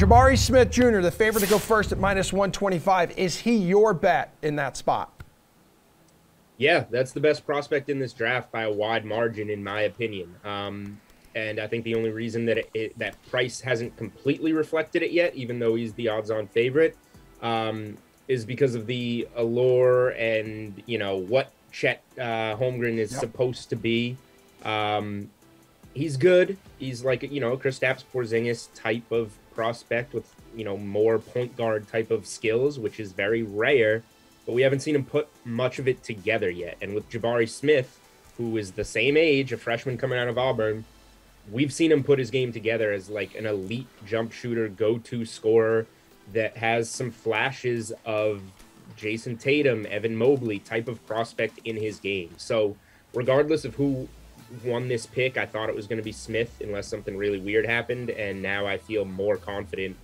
Jabari Smith Jr., the favorite to go first at -125. Is he your bet in that spot? Yeah, that's the best prospect in this draft by a wide margin, in my opinion. And I think the only reason that that price hasn't completely reflected it yet, even though he's the odds-on favorite, is because of the allure and, you know, what Chet Holmgren is supposed to be. He's good. He's like, you know, Kristaps Porzingis type of prospect with, you know, more point guard type of skills, which is very rare. But we haven't seen him put much of it together yet. And with Jabari Smith, who is the same age, a freshman coming out of Auburn, we've seen him put his game together as like an elite jump shooter, go-to scorer that has some flashes of Jason Tatum, Evan Mobley type of prospect in his game. So regardless of who won this pick, I thought it was going to be Smith unless something really weird happened. And now I feel more confident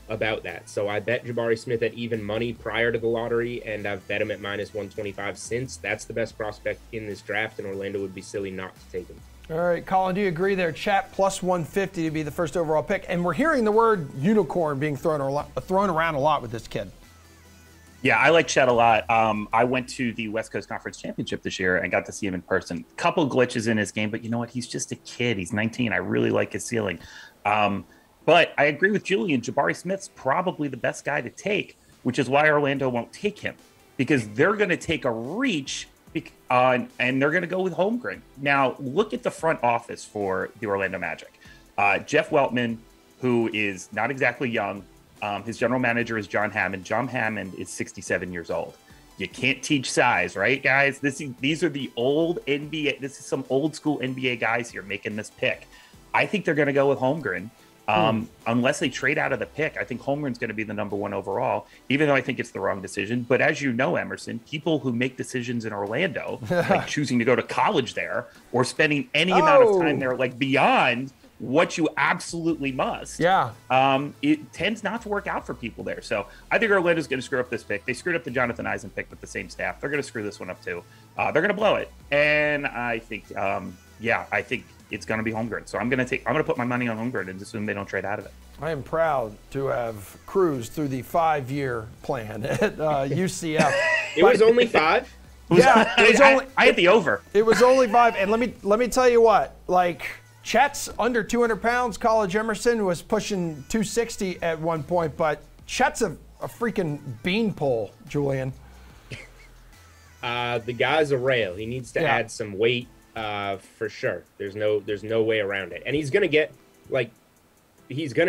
about that. So I bet Jabari Smith at even money prior to the lottery, and I've bet him at -125 since. That's the best prospect in this draft, and Orlando would be silly not to take him. All right, Collin, do you agree there? Chat +150 to be the first overall pick. And we're hearing the word unicorn being thrown around a lot with this kid. Yeah, I like Chet a lot. I went to the West Coast Conference Championship this year and got to see him in person. Couple glitches in his game, but you know what? He's just a kid. He's 19. I really like his ceiling. But I agree with Julian. Jabari Smith's probably the best guy to take, which is why Orlando won't take him, because they're going to take a reach and they're going to go with Holmgren. Now, look at the front office for the Orlando Magic. Jeff Weltman, who is not exactly young. His general manager is John Hammond. John Hammond is 67 years old. You can't teach size, right, guys? These are the old NBA. This is some old school NBA guys here making this pick. I think they're going to go with Holmgren. Unless they trade out of the pick, I think Holmgren's going to be the #1 overall, even though I think it's the wrong decision. But as you know, Emerson, people who make decisions in Orlando, like choosing to go to college there or spending any amount of time there, like beyond what you absolutely must, it tends not to work out for people there. So I think Orlando's going to screw up this pick. They screwed up the Jonathan Eisen pick with the same staff. They're going to screw this one up too. They're going to blow it. And I think, I think it's going to be Holmgren. So I'm going to put my money on Holmgren and assume they don't trade out of it. I am proud to have cruised through the 5-year plan at UCF. It was only 5. Yeah, it was only. I had the over. It was only 5, and let me tell you what. Like, Chet's under 200 pounds. College Emerson was pushing 260 at one point, but Chet's a freaking beanpole, Julian. The guy's a rail. He needs to add some weight. For sure. There's no way around it. And he's going to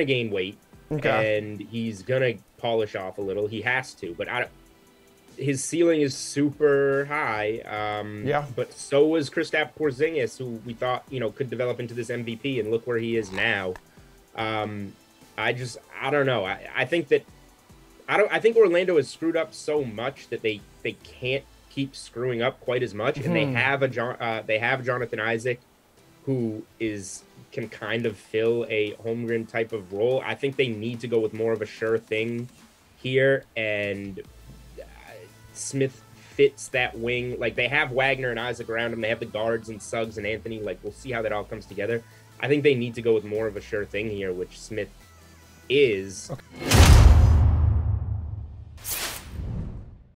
gain weight, and he's going to polish off a little. He has to, but his ceiling is super high. But so was Kristaps Porzingis, who we thought, could develop into this MVP, and look where he is now. I don't know. I think Orlando has screwed up so much that they can't keep screwing up quite as much, and they have Jonathan Isaac, who can kind of fill a Holmgren type of role. I think they need to go with more of a sure thing here, and Smith fits that wing. Like, they have Wagner and Isaac around him. They have the guards and Suggs and Anthony. Like, we'll see how that all comes together. I think they need to go with more of a sure thing here, which Smith is. Okay.